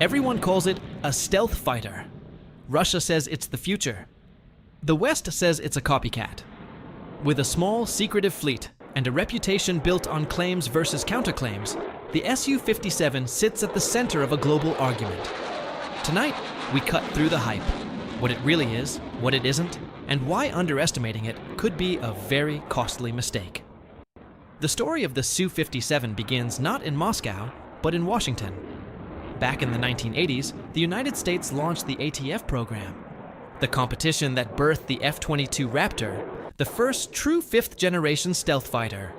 Everyone calls it a stealth fighter. Russia says it's the future. The West says it's a copycat. With a small, secretive fleet and a reputation built on claims versus counterclaims, the Su-57 sits at the center of a global argument. Tonight, we cut through the hype, what it really is, what it isn't, and why underestimating it could be a very costly mistake. The story of the Su-57 begins not in Moscow, but in Washington. Back in the 1980s, the United States launched the ATF program, the competition that birthed the F-22 Raptor, the first true fifth-generation stealth fighter.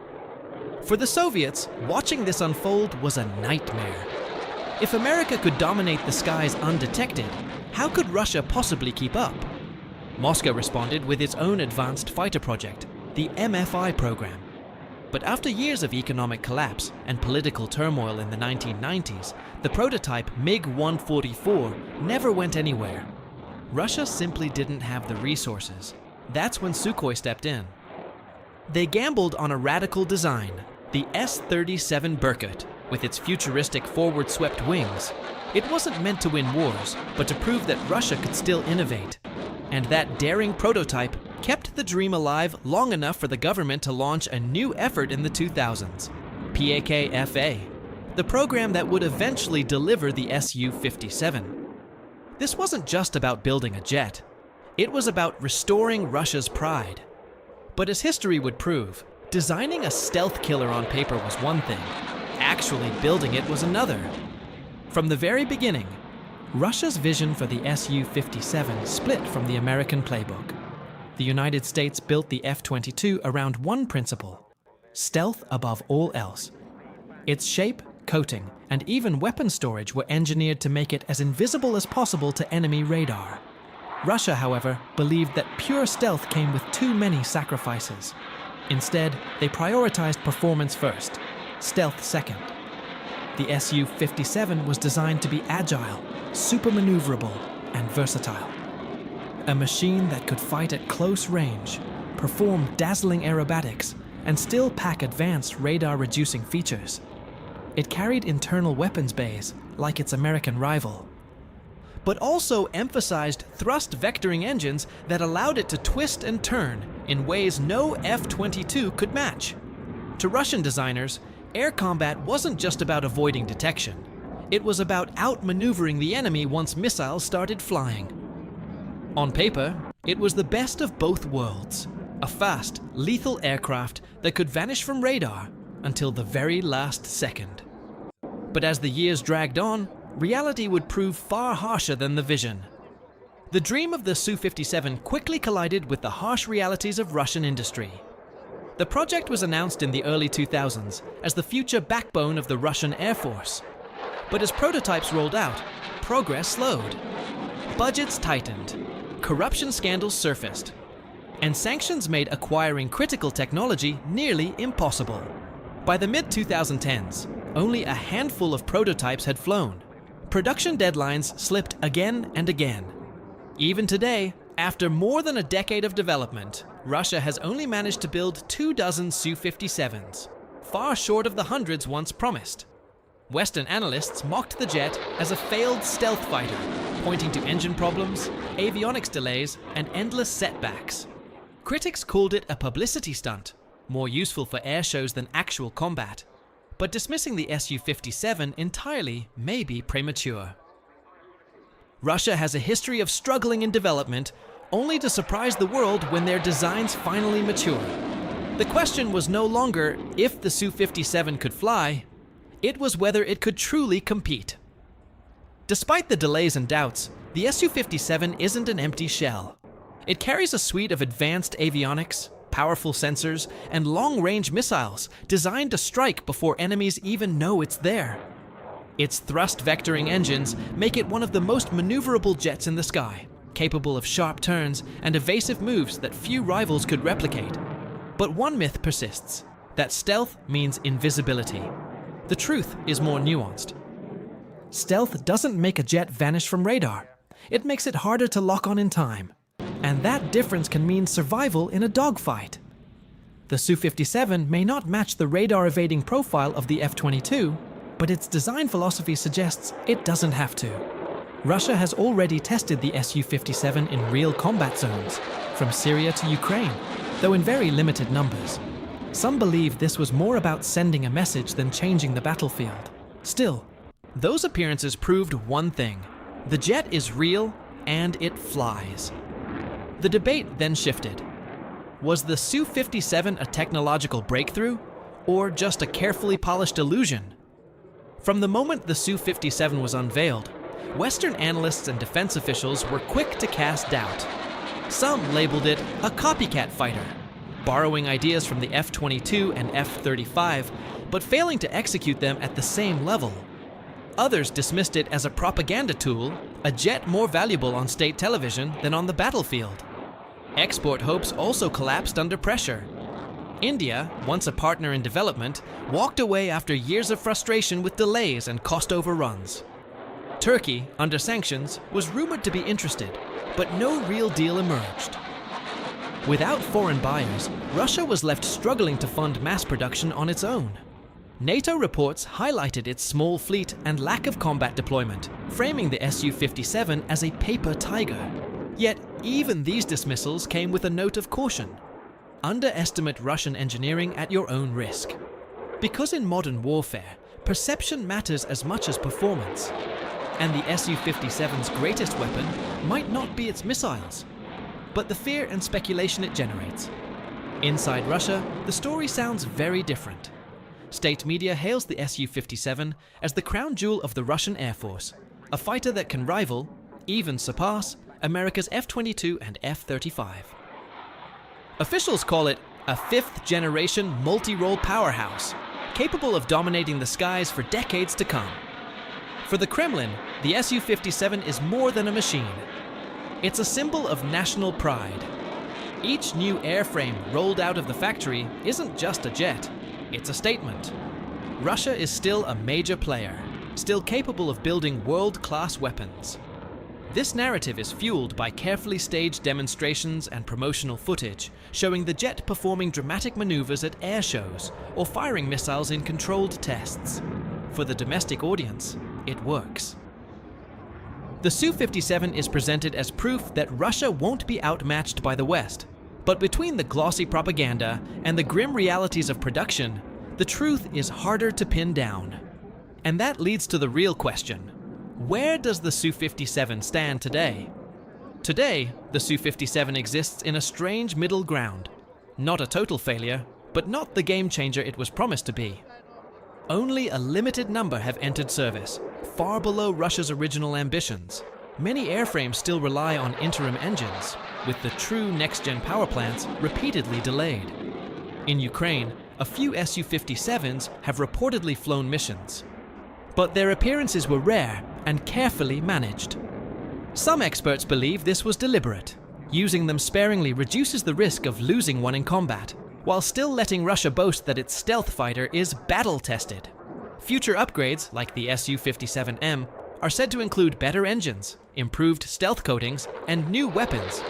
For the Soviets, watching this unfold was a nightmare. If America could dominate the skies undetected, how could Russia possibly keep up? Moscow responded with its own advanced fighter project, the MFI program. But after years of economic collapse and political turmoil in the 1990s, the prototype MiG-144 never went anywhere. Russia simply didn't have the resources. That's when Sukhoi stepped in. They gambled on a radical design, the S-37 Berkut, with its futuristic forward-swept wings. It wasn't meant to win wars, but to prove that Russia could still innovate. And that daring prototype kept the dream alive long enough for the government to launch a new effort in the 2000s, PAK-FA, the program that would eventually deliver the Su-57. This wasn't just about building a jet. It was about restoring Russia's pride. But as history would prove, designing a stealth killer on paper was one thing. Actually building it was another. From the very beginning, Russia's vision for the Su-57 split from the American playbook. The United States built the F-22 around one principle: stealth above all else. Its shape, coating, and even weapon storage were engineered to make it as invisible as possible to enemy radar. Russia, however, believed that pure stealth came with too many sacrifices. Instead, they prioritized performance first, stealth second. The Su-57 was designed to be agile, super maneuverable, and versatile. A machine that could fight at close range, perform dazzling aerobatics, and still pack advanced radar-reducing features. It carried internal weapons bays, like its American rival, but also emphasized thrust vectoring engines that allowed it to twist and turn in ways no F-22 could match. To Russian designers, air combat wasn't just about avoiding detection. It was about outmaneuvering the enemy once missiles started flying. On paper, it was the best of both worlds, a fast, lethal aircraft that could vanish from radar until the very last second. But as the years dragged on, reality would prove far harsher than the vision. The dream of the Su-57 quickly collided with the harsh realities of Russian industry. The project was announced in the early 2000s as the future backbone of the Russian Air Force. But as prototypes rolled out, progress slowed. Budgets tightened, corruption scandals surfaced, and sanctions made acquiring critical technology nearly impossible. By the mid-2010s, only a handful of prototypes had flown. Production deadlines slipped again and again. Even today, after more than a decade of development, Russia has only managed to build 24 Su-57s, far short of the hundreds once promised. Western analysts mocked the jet as a failed stealth fighter, pointing to engine problems, avionics delays, and endless setbacks. Critics called it a publicity stunt, more useful for air shows than actual combat. But dismissing the Su-57 entirely may be premature. Russia has a history of struggling in development, only to surprise the world when their designs finally mature. The question was no longer if the Su-57 could fly, it was whether it could truly compete. Despite the delays and doubts, the Su-57 isn't an empty shell. It carries a suite of advanced avionics, powerful sensors, and long-range missiles designed to strike before enemies even know it's there. Its thrust vectoring engines make it one of the most maneuverable jets in the sky, capable of sharp turns and evasive moves that few rivals could replicate. But one myth persists, that stealth means invisibility. The truth is more nuanced. Stealth doesn't make a jet vanish from radar. It makes it harder to lock on in time. And that difference can mean survival in a dogfight. The Su-57 may not match the radar-evading profile of the F-22, but its design philosophy suggests it doesn't have to. Russia has already tested the Su-57 in real combat zones, from Syria to Ukraine, though in very limited numbers. Some believe this was more about sending a message than changing the battlefield. Still, those appearances proved one thing: the jet is real and it flies. The debate then shifted. Was the Su-57 a technological breakthrough, or just a carefully polished illusion? From the moment the Su-57 was unveiled, Western analysts and defense officials were quick to cast doubt. Some labeled it a copycat fighter, borrowing ideas from the F-22 and F-35, but failing to execute them at the same level. Others dismissed it as a propaganda tool, a jet more valuable on state television than on the battlefield. Export hopes also collapsed under pressure. India, once a partner in development, walked away after years of frustration with delays and cost overruns. Turkey, under sanctions, was rumored to be interested, but no real deal emerged. Without foreign buyers, Russia was left struggling to fund mass production on its own. NATO reports highlighted its small fleet and lack of combat deployment, framing the Su-57 as a paper tiger. Yet, even these dismissals came with a note of caution. Underestimate Russian engineering at your own risk. Because in modern warfare, perception matters as much as performance. And the Su-57's greatest weapon might not be its missiles, but the fear and speculation it generates. Inside Russia, the story sounds very different. State media hails the Su-57 as the crown jewel of the Russian Air Force, a fighter that can rival, even surpass, America's F-22 and F-35. Officials call it a fifth-generation multi-role powerhouse, capable of dominating the skies for decades to come. For the Kremlin, the Su-57 is more than a machine. It's a symbol of national pride. Each new airframe rolled out of the factory isn't just a jet, it's a statement. Russia is still a major player, still capable of building world-class weapons. This narrative is fueled by carefully staged demonstrations and promotional footage, showing the jet performing dramatic maneuvers at air shows or firing missiles in controlled tests. For the domestic audience, it works. The Su-57 is presented as proof that Russia won't be outmatched by the West. But between the glossy propaganda and the grim realities of production, the truth is harder to pin down. And that leads to the real question. Where does the Su-57 stand today? Today, the Su-57 exists in a strange middle ground. Not a total failure, but not the game changer it was promised to be. Only a limited number have entered service, far below Russia's original ambitions. Many airframes still rely on interim engines, with the true next-gen power plants repeatedly delayed. In Ukraine, a few Su-57s have reportedly flown missions. But their appearances were rare and carefully managed. Some experts believe this was deliberate. Using them sparingly reduces the risk of losing one in combat, while still letting Russia boast that its stealth fighter is battle-tested. Future upgrades, like the Su-57M, are said to include better engines, improved stealth coatings, and new weapons.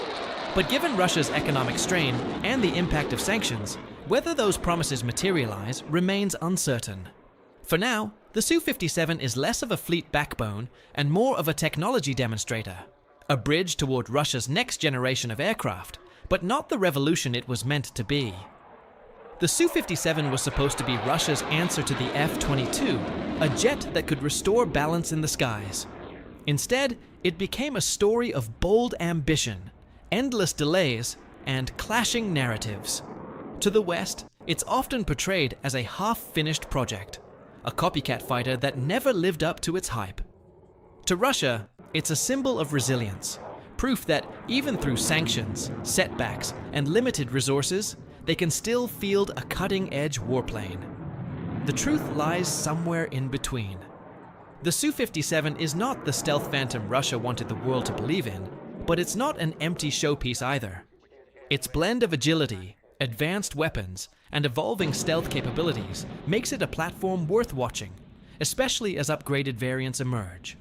But given Russia's economic strain and the impact of sanctions, whether those promises materialize remains uncertain. For now, the Su-57 is less of a fleet backbone and more of a technology demonstrator, a bridge toward Russia's next generation of aircraft, but not the revolution it was meant to be. The Su-57 was supposed to be Russia's answer to the F-22, a jet that could restore balance in the skies. Instead, it became a story of bold ambition, endless delays, and clashing narratives. To the West, it's often portrayed as a half-finished project, a copycat fighter that never lived up to its hype. To Russia, it's a symbol of resilience, proof that even through sanctions, setbacks, and limited resources, they can still field a cutting-edge warplane. The truth lies somewhere in between. The Su-57 is not the stealth phantom Russia wanted the world to believe in, but it's not an empty showpiece either. Its blend of agility, advanced weapons, and evolving stealth capabilities makes it a platform worth watching, especially as upgraded variants emerge.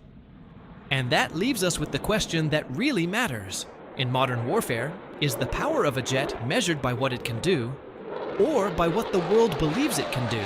And that leaves us with the question that really matters. In modern warfare, is the power of a jet measured by what it can do, or by what the world believes it can do?